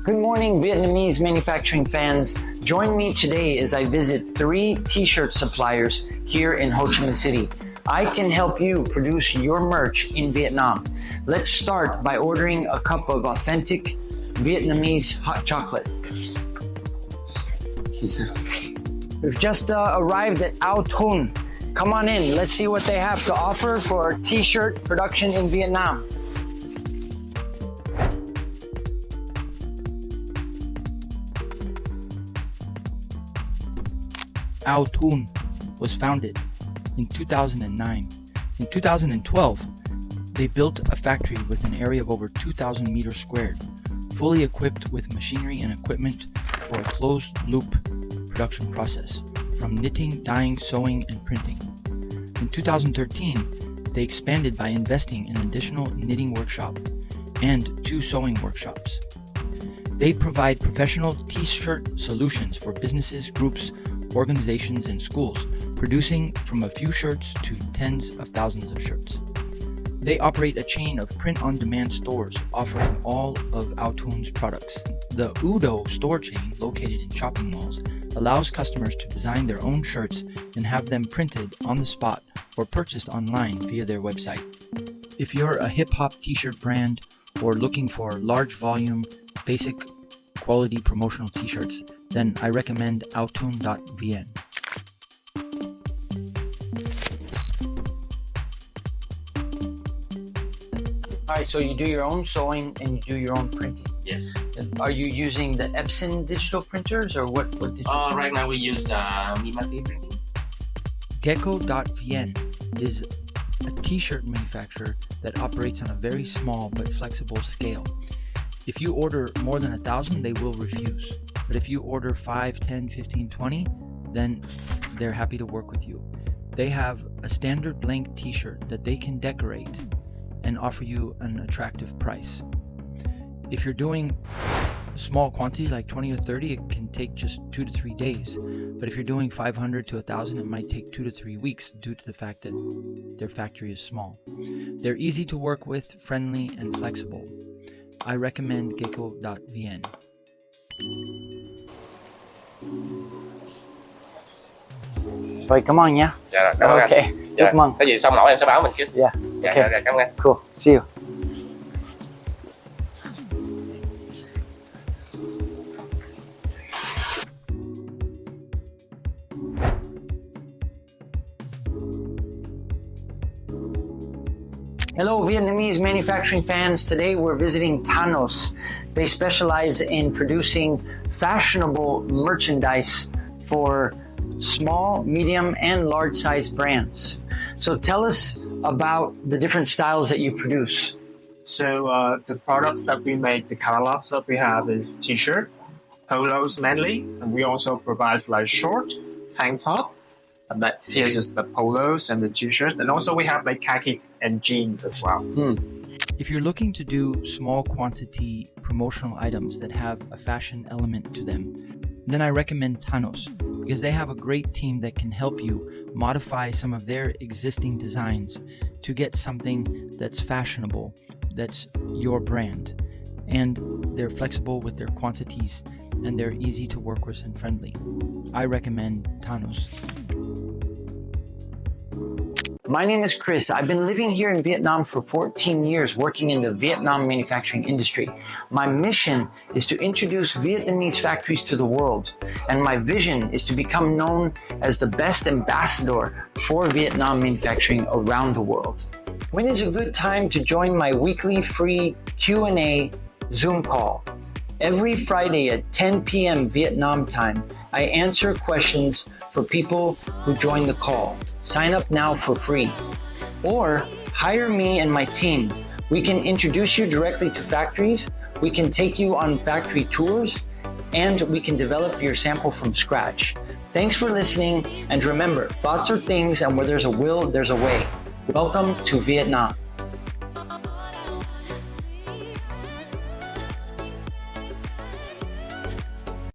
Good morning, Vietnamese manufacturing fans. Join me today as I visit 3 t-shirt suppliers here in Ho Chi Minh City. I can help you produce your merch in Vietnam. Let's start by ordering a cup of authentic Vietnamese hot chocolate. We've just arrived at Aothun. Come on in, let's see what they have to offer for t-shirt production in Vietnam. Aothun was founded in 2009. In 2012, they built a factory with an area of over 2,000 meters squared, fully equipped with machinery and equipment for a closed-loop production process, from knitting, dyeing, sewing, and printing. In 2013, they expanded by investing in an additional knitting workshop and 2 sewing workshops. They provide professional t-shirt solutions for businesses, groups, organizations, and schools, producing from a few shirts to tens of thousands of shirts. They operate a chain of print-on-demand stores offering all of Aothun's products. The 𝗀-𝘀 store chain, located in shopping malls, allows customers to design their own shirts and have them printed on the spot or purchased online via their website. If you're a hip-hop t-shirt brand or looking for large volume, basic quality promotional t-shirts, then I recommend Aothun.vn. Alright, so you do your own sewing and you do your own printing. Yes. Are you using the Epson digital printers or what digital? Right now we use 𝗧-𝘀𝗵𝗶𝗿𝘁 printing. Gecko.vn is a t-shirt manufacturer that operates on a very small but flexible scale. If you order more than 1,000, they will refuse. But if you order 5, 10, 15, 20, then they're happy to work with you. They have a standard blank t-shirt that they can decorate and offer you an attractive price. If you're doing a small quantity like 20 or 30, it can take just 2 to 3 days. But if you're doing 500 to 1,000, it might take 2 to 3 weeks due to the fact that their factory is small. They're easy to work with, friendly, and flexible. I recommend Gecko.vn. Rồi, cảm ơn nha. Dạ rồi, cảm ơn Ok, anh. Dạ, chúc mừng. cái gì xong nổi em sẽ báo mình chứ. Yeah, Dạ, okay. dạ, cảm ơn anh. Cool, see you. Hello Vietnamese manufacturing fans. Today we're visiting Tanos. They specialize in producing fashionable merchandise for small, medium, and large size brands. So tell us about the different styles that you produce. So the products that we make, the catalogs that we have is t-shirt, polos mainly, and we also provide like short, tank top. And that here's just the polos and the t-shirts, and also we have like khaki and jeans as well. If you're looking to do small quantity promotional items that have a fashion element to them, then I recommend Tanos, because they have a great team that can help you modify some of their existing designs to get something that's fashionable, that's your brand. And they're flexible with their quantities, and they're easy to work with and friendly. I recommend Tanos. My name is Chris. I've been living here in Vietnam for 14 years working in the Vietnam manufacturing industry. My mission is to introduce Vietnamese factories to the world, and my vision is to become known as the best ambassador for Vietnam manufacturing around the world. When is a good time to join my weekly free Q&A Zoom call? Every Friday at 10 p.m. Vietnam time, I answer questions for people who join the call. Sign up now for free. Or hire me and my team. We can introduce you directly to factories, we can take you on factory tours, and we can develop your sample from scratch. Thanks for listening, and remember, thoughts are things, and where there's a will, there's a way. Welcome to Vietnam.